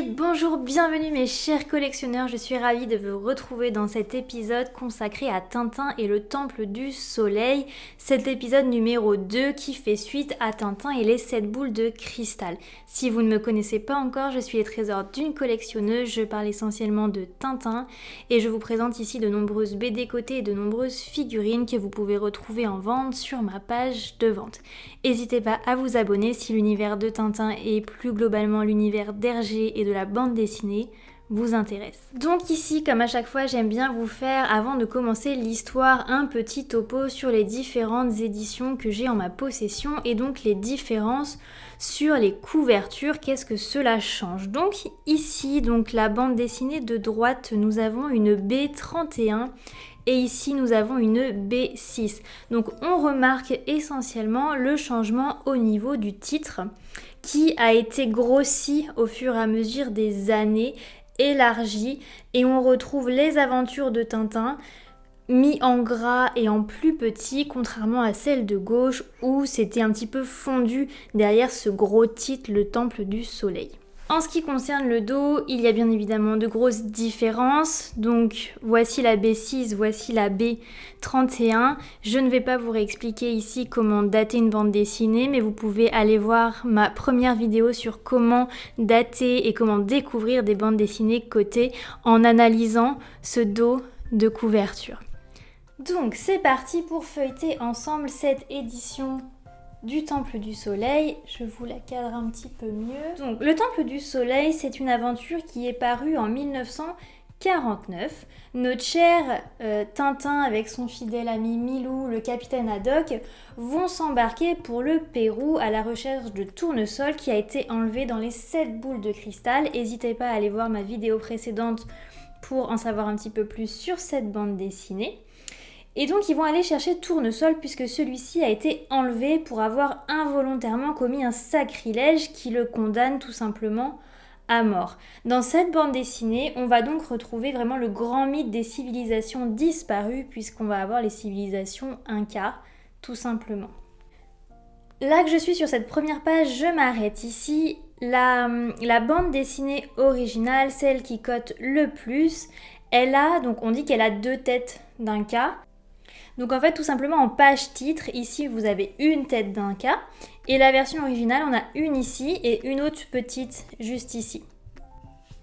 bonjour, bienvenue mes chers collectionneurs, je suis ravie de vous retrouver dans cet épisode consacré à Tintin et le Temple du Soleil, cet épisode numéro 2 qui fait suite à Tintin et les 7 boules de cristal. Si vous ne me connaissez pas encore, je suis les trésors d'une collectionneuse, je parle essentiellement de Tintin et je vous présente ici de nombreuses BD cotées et de nombreuses figurines que vous pouvez retrouver en vente sur ma page de vente. N'hésitez pas à vous abonner si l'univers de Tintin et plus globalement l'univers d'Hergé et de la bande dessinée vous intéresse. Donc ici, comme à chaque fois, j'aime bien vous faire, avant de commencer l'histoire, un petit topo sur les différentes éditions que j'ai en ma possession et donc les différences sur les couvertures, qu'est-ce que cela change. Donc ici, donc la bande dessinée de droite, nous avons une B31 et ici nous avons une B6. Donc on remarque essentiellement le changement au niveau du titre qui a été grossi au fur et à mesure des années, élargi, et on retrouve les aventures de Tintin mis en gras et en plus petit, contrairement à celle de gauche où c'était un petit peu fondu derrière ce gros titre, le Temple du Soleil. En ce qui concerne le dos, il y a bien évidemment de grosses différences. Donc voici la B6, voici la B31. Je ne vais pas vous réexpliquer ici comment dater une bande dessinée, mais vous pouvez aller voir ma première vidéo sur comment dater et comment découvrir des bandes dessinées cotées en analysant ce dos de couverture. Donc c'est parti pour feuilleter ensemble cette édition du Temple du Soleil. Je vous la cadre un petit peu mieux. Donc le Temple du Soleil, c'est une aventure qui est parue en 1949. Notre cher Tintin avec son fidèle ami Milou, le capitaine Haddock, vont s'embarquer pour le Pérou à la recherche de tournesol qui a été enlevé dans les 7 boules de cristal. N'hésitez pas à aller voir ma vidéo précédente pour en savoir un petit peu plus sur cette bande dessinée. Et donc ils vont aller chercher Tournesol puisque celui-ci a été enlevé pour avoir involontairement commis un sacrilège qui le condamne tout simplement à mort. Dans cette bande dessinée, on va donc retrouver vraiment le grand mythe des civilisations disparues puisqu'on va avoir les civilisations Inca, tout simplement. Là que je suis sur cette première page, je m'arrête ici. La bande dessinée originale, celle qui cote le plus, donc on dit qu'elle a 2 têtes d'Inca. Donc en fait tout simplement en page titre, ici vous avez une tête d'Inca et la version originale on a une ici et une autre petite juste ici.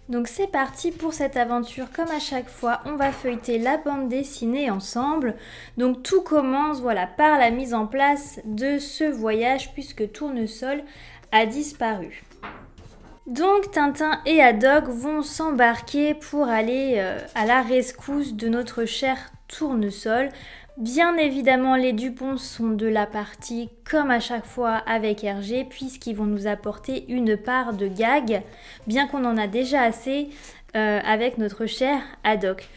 Donc c'est parti pour cette aventure, comme à chaque fois on va feuilleter la bande dessinée ensemble. Donc tout commence par la mise en place de ce voyage puisque Tournesol a disparu. Donc Tintin et Haddock vont s'embarquer pour aller à la rescousse de notre cher Tournesol. Bien évidemment, les Dupont sont de la partie comme à chaque fois avec Hergé puisqu'ils vont nous apporter une part de gag, bien qu'on en a déjà assez avec notre cher Haddock.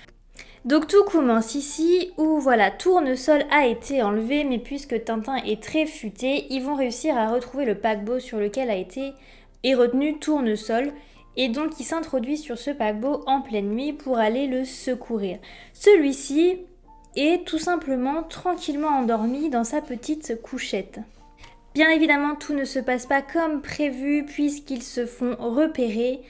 Donc tout commence ici où Tournesol a été enlevé, mais puisque Tintin est très futé, ils vont réussir à retrouver le paquebot sur lequel est retenu Tournesol. Et donc il s'introduit sur ce paquebot en pleine nuit pour aller le secourir. Celui-ci est tout simplement tranquillement endormi dans sa petite couchette. Bien évidemment, tout ne se passe pas comme prévu puisqu'ils se font repérer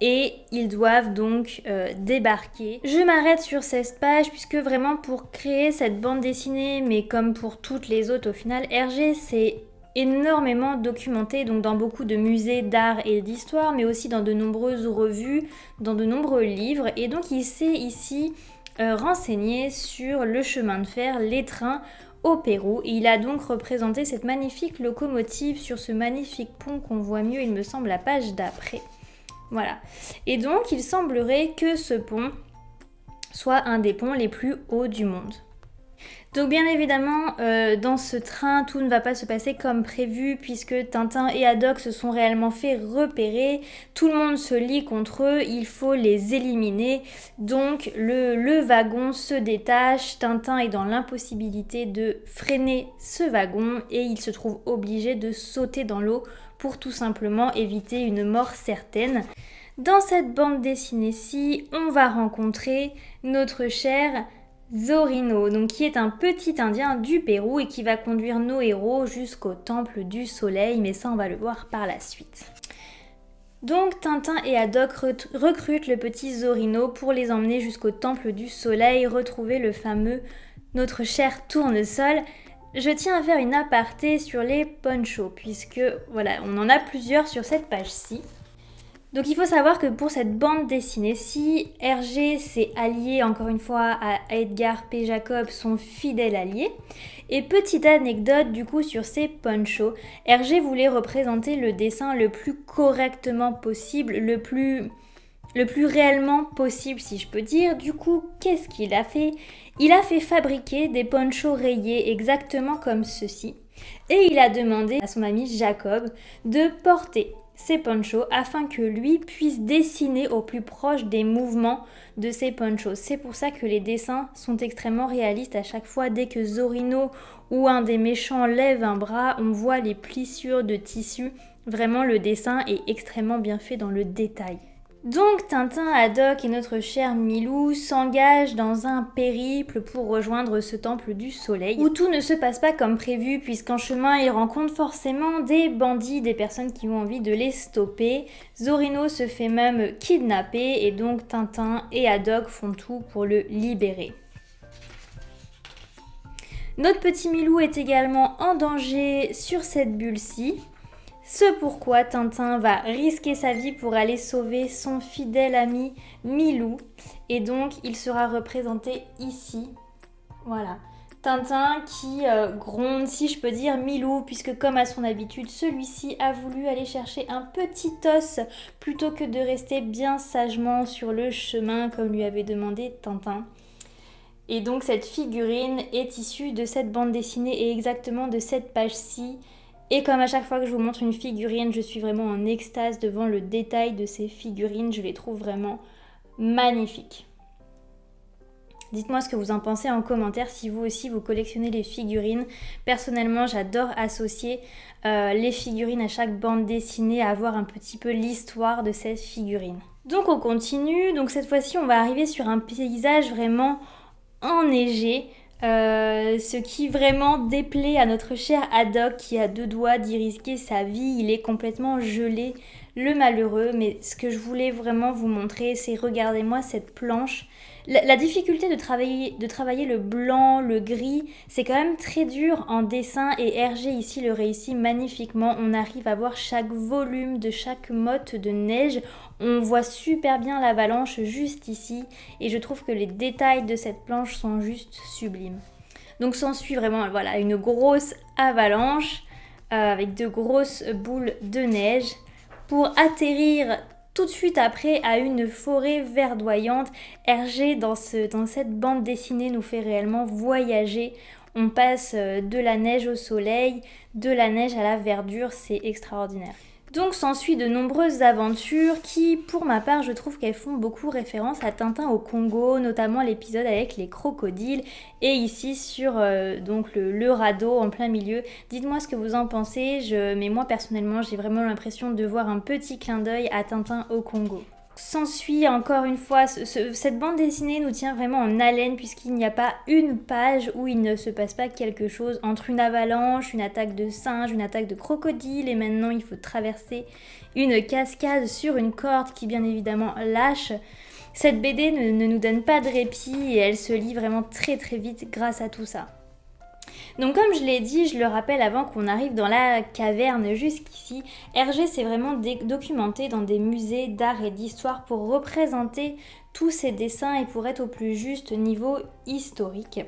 et ils doivent donc débarquer. Je m'arrête sur 16 pages puisque vraiment pour créer cette bande dessinée, mais comme pour toutes les autres au final, Hergé s'est énormément documenté donc dans beaucoup de musées d'art et d'histoire, mais aussi dans de nombreuses revues, dans de nombreux livres, et donc il s'est ici renseigné sur le chemin de fer, les trains au Pérou, et il a donc représenté cette magnifique locomotive sur ce magnifique pont qu'on voit mieux, il me semble, la page d'après. Voilà. Et donc il semblerait que ce pont soit un des ponts les plus hauts du monde. Donc bien évidemment, dans ce train, tout ne va pas se passer comme prévu puisque Tintin et Haddock se sont réellement fait repérer. Tout le monde se lie contre eux, il faut les éliminer. Donc le wagon se détache, Tintin est dans l'impossibilité de freiner ce wagon et il se trouve obligé de sauter dans l'eau pour tout simplement éviter une mort certaine. Dans cette bande dessinée-ci, on va rencontrer notre cher Zorino, donc qui est un petit indien du Pérou et qui va conduire nos héros jusqu'au Temple du Soleil, mais ça on va le voir par la suite. Donc Tintin et Haddock recrutent le petit Zorino pour les emmener jusqu'au temple du soleil, retrouver le fameux notre cher tournesol. Je tiens à faire une aparté sur les ponchos, puisque voilà, on en a plusieurs sur cette page-ci. Donc il faut savoir que pour cette bande dessinée-ci, Hergé s'est allié encore une fois à Edgar P. Jacob, son fidèle allié. Et petite anecdote du coup sur ces ponchos, Hergé voulait représenter le dessin le plus correctement possible, le plus réellement possible si je peux dire. Du coup, qu'est-ce qu'il a fait? Il a fait fabriquer des ponchos rayés exactement comme ceci. Et il a demandé à son ami Jacob de porter ces ponchos afin que lui puisse dessiner au plus proche des mouvements de ces ponchos. C'est pour ça que les dessins sont extrêmement réalistes à chaque fois. Dès que Zorino ou un des méchants lève un bras, on voit les plissures de tissu. Vraiment, le dessin est extrêmement bien fait dans le détail. Donc Tintin, Haddock et notre cher Milou s'engagent dans un périple pour rejoindre ce temple du soleil, où tout ne se passe pas comme prévu, puisqu'en chemin ils rencontrent forcément des bandits, des personnes qui ont envie de les stopper. Zorino se fait même kidnapper et donc Tintin et Haddock font tout pour le libérer. Notre petit Milou est également en danger sur cette bulle-ci. Ce pourquoi Tintin va risquer sa vie pour aller sauver son fidèle ami Milou. Et donc il sera représenté ici. Voilà. Tintin qui gronde, si je peux dire, Milou, puisque comme à son habitude, celui-ci a voulu aller chercher un petit os plutôt que de rester bien sagement sur le chemin comme lui avait demandé Tintin. Et donc cette figurine est issue de cette bande dessinée et exactement de cette page-ci. Et comme à chaque fois que je vous montre une figurine, je suis vraiment en extase devant le détail de ces figurines. Je les trouve vraiment magnifiques. Dites-moi ce que vous en pensez en commentaire si vous aussi vous collectionnez les figurines. Personnellement, j'adore associer les figurines à chaque bande dessinée, à voir un petit peu l'histoire de cette figurine. Donc on continue. Donc cette fois-ci, on va arriver sur un paysage vraiment enneigé. Ce qui vraiment déplaît à notre cher Haddock qui a deux doigts d'y risquer sa vie. Il est complètement gelé, le malheureux. Mais ce que je voulais vraiment vous montrer, c'est regardez-moi cette planche. La difficulté de travailler le blanc, le gris, c'est quand même très dur en dessin et Hergé ici le réussit magnifiquement. On arrive à voir chaque volume de chaque motte de neige. On voit super bien l'avalanche juste ici et je trouve que les détails de cette planche sont juste sublimes. Donc s'ensuit vraiment voilà, une grosse avalanche avec de grosses boules de neige pour atterrir tout de suite après à une forêt verdoyante. Hergé dans cette bande dessinée nous fait réellement voyager. On passe de la neige au soleil, de la neige à la verdure, c'est extraordinaire. Donc s'ensuit de nombreuses aventures qui, pour ma part, je trouve qu'elles font beaucoup référence à Tintin au Congo, notamment l'épisode avec les crocodiles et ici sur donc le radeau en plein milieu. Dites-moi ce que vous en pensez, mais moi personnellement j'ai vraiment l'impression de voir un petit clin d'œil à Tintin au Congo. S'ensuit encore une fois, cette bande dessinée nous tient vraiment en haleine puisqu'il n'y a pas une page où il ne se passe pas quelque chose entre une avalanche, une attaque de singe, une attaque de crocodile et maintenant il faut traverser une cascade sur une corde qui bien évidemment lâche. Cette BD ne nous donne pas de répit et elle se lit vraiment très très vite grâce à tout ça. Donc comme je l'ai dit, je le rappelle avant qu'on arrive dans la caverne jusqu'ici, Hergé s'est vraiment documenté dans des musées d'art et d'histoire pour représenter tous ses dessins et pour être au plus juste niveau historique.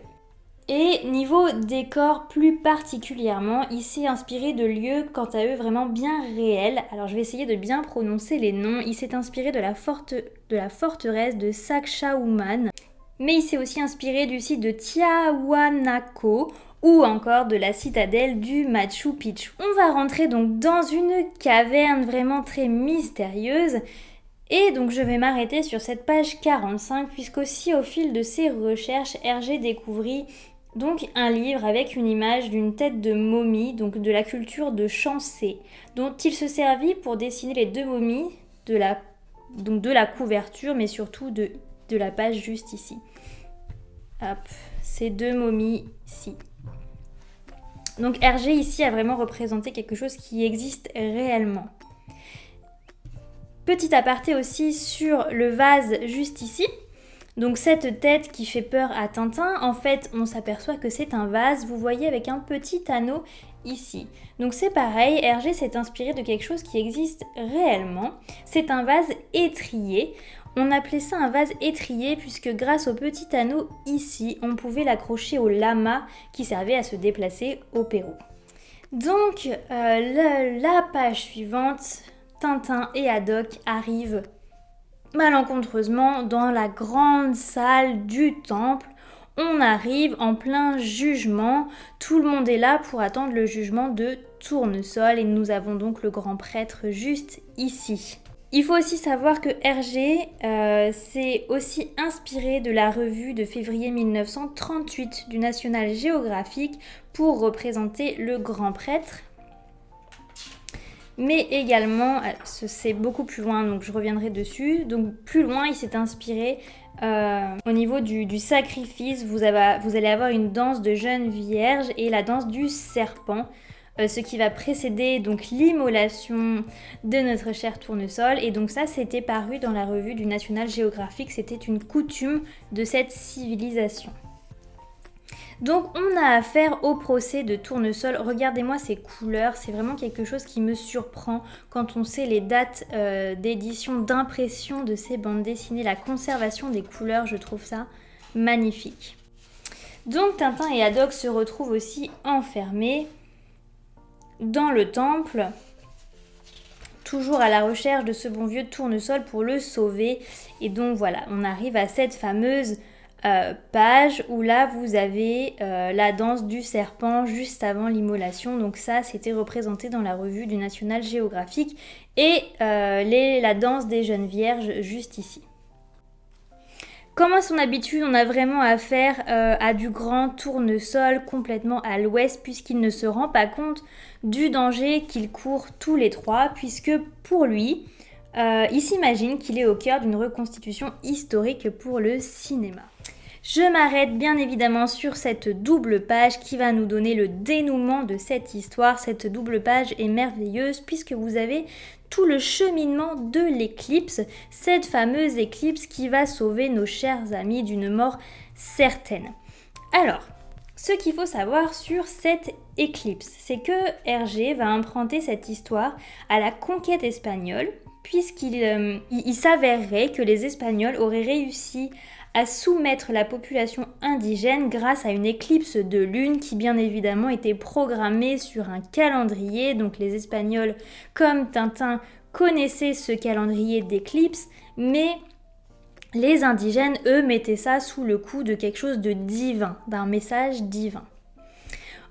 Et niveau décor plus particulièrement, il s'est inspiré de lieux quant à eux vraiment bien réels. Alors je vais essayer de bien prononcer les noms. Il s'est inspiré de la forteresse de Sacsayhuaman, mais il s'est aussi inspiré du site de Tiahuanaco ou encore de la citadelle du Machu Picchu. On va rentrer donc dans une caverne vraiment très mystérieuse et donc je vais m'arrêter sur cette page 45 puisqu'aussi au fil de ses recherches, Hergé découvrit donc un livre avec une image d'une tête de momie, donc de la culture de Chancé, dont il se servit pour dessiner les deux momies de la couverture mais surtout de la page juste ici. Hop, ces deux momies-ci. Donc Hergé ici a vraiment représenté quelque chose qui existe réellement. Petit aparté aussi sur le vase juste ici. Donc cette tête qui fait peur à Tintin, en fait on s'aperçoit que c'est un vase, vous voyez, avec un petit anneau ici. Donc c'est pareil, Hergé s'est inspiré de quelque chose qui existe réellement. C'est un vase étrier. On appelait ça un vase étrier puisque grâce au petit anneau ici, on pouvait l'accrocher au lama qui servait à se déplacer au Pérou. Donc la page suivante, Tintin et Haddock arrivent malencontreusement dans la grande salle du temple. On arrive en plein jugement, tout le monde est là pour attendre le jugement de Tournesol et nous avons donc le grand prêtre juste ici. Il faut aussi savoir que Hergé s'est aussi inspiré de la revue de février 1938 du National Geographic pour représenter le grand prêtre. Mais également, c'est beaucoup plus loin, donc je reviendrai dessus. Donc plus loin, il s'est inspiré au niveau du sacrifice. Vous allez avoir une danse de jeunes vierges et la danse du serpent, ce qui va précéder donc l'immolation de notre cher Tournesol. Et donc ça, c'était paru dans la revue du National Geographic. C'était une coutume de cette civilisation. Donc on a affaire au procès de Tournesol. Regardez-moi ces couleurs, c'est vraiment quelque chose qui me surprend quand on sait les dates d'édition, d'impression de ces bandes dessinées. La conservation des couleurs, je trouve ça magnifique. Donc Tintin et Haddock se retrouvent aussi enfermés dans le temple, toujours à la recherche de ce bon vieux Tournesol pour le sauver. Et donc voilà, on arrive à cette fameuse page où là vous avez la danse du serpent juste avant l'immolation. Donc ça, c'était représenté dans la revue du National Geographic et la danse des jeunes vierges juste ici. Comme à son habitude, on a vraiment affaire à du grand Tournesol complètement à l'ouest puisqu'il ne se rend pas compte du danger qu'ils courent tous les trois, puisque pour lui, il s'imagine qu'il est au cœur d'une reconstitution historique pour le cinéma. Je m'arrête bien évidemment sur cette double page qui va nous donner le dénouement de cette histoire. Cette double page est merveilleuse puisque vous avez tout le cheminement de l'éclipse, cette fameuse éclipse qui va sauver nos chers amis d'une mort certaine. Alors, ce qu'il faut savoir sur cette éclipse, c'est que Hergé va emprunter cette histoire à la conquête espagnole, puisqu'il s'avérerait que les Espagnols auraient réussi à soumettre la population indigène grâce à une éclipse de lune qui bien évidemment était programmée sur un calendrier. Donc les Espagnols, comme Tintin, connaissaient ce calendrier d'éclipse, mais les indigènes, eux, mettaient ça sous le coup de quelque chose de divin, d'un message divin.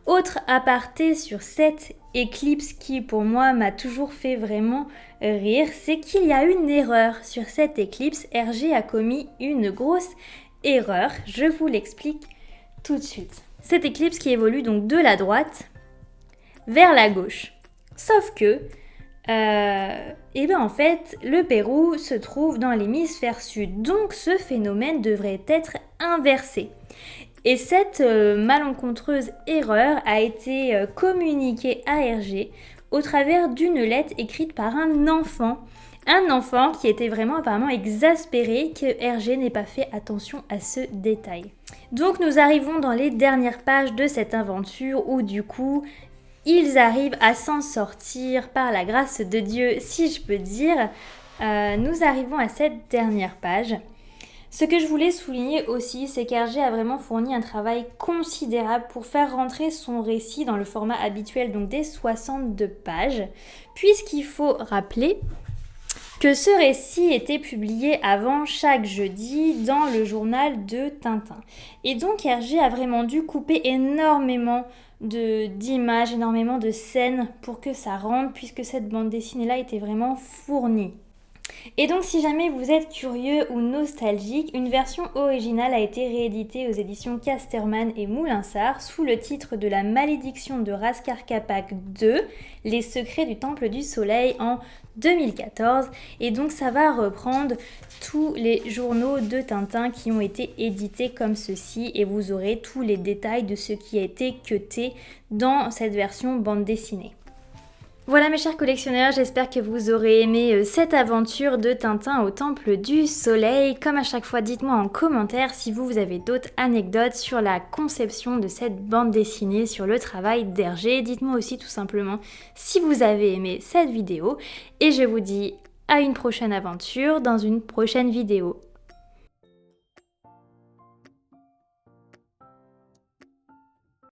Autre aparté sur cette éclipse qui pour moi m'a toujours fait vraiment rire, c'est qu'il y a une erreur sur cette éclipse. Hergé a commis une grosse erreur, je vous l'explique tout de suite. Cette éclipse qui évolue donc de la droite vers la gauche. Sauf que, en fait, le Pérou se trouve dans l'hémisphère sud, donc ce phénomène devrait être inversé. Et cette malencontreuse erreur a été communiquée à Hergé au travers d'une lettre écrite par un enfant qui était vraiment apparemment exaspéré que Hergé n'ait pas fait attention à ce détail. Donc nous arrivons dans les dernières pages de cette aventure où du coup ils arrivent à s'en sortir par la grâce de Dieu, si je peux dire. Nous arrivons à cette dernière page. Ce que je voulais souligner aussi, c'est qu'Hergé a vraiment fourni un travail considérable pour faire rentrer son récit dans le format habituel, donc des 62 pages, puisqu'il faut rappeler que ce récit était publié avant chaque jeudi dans le journal de Tintin. Et donc Hergé a vraiment dû couper énormément d'images, énormément de scènes pour que ça rentre, puisque cette bande dessinée-là était vraiment fournie. Et donc si jamais vous êtes curieux ou nostalgique, une version originale a été rééditée aux éditions Casterman et Moulinsart sous le titre de La malédiction de Rascarcapac 2, Les secrets du temple du soleil en 2014. Et donc ça va reprendre tous les journaux de Tintin qui ont été édités comme ceci et vous aurez tous les détails de ce qui a été cuté dans cette version bande dessinée. Voilà mes chers collectionneurs, j'espère que vous aurez aimé cette aventure de Tintin au Temple du Soleil. Comme à chaque fois, dites-moi en commentaire si vous avez d'autres anecdotes sur la conception de cette bande dessinée, sur le travail d'Hergé. Dites-moi aussi tout simplement si vous avez aimé cette vidéo. Et je vous dis à une prochaine aventure dans une prochaine vidéo.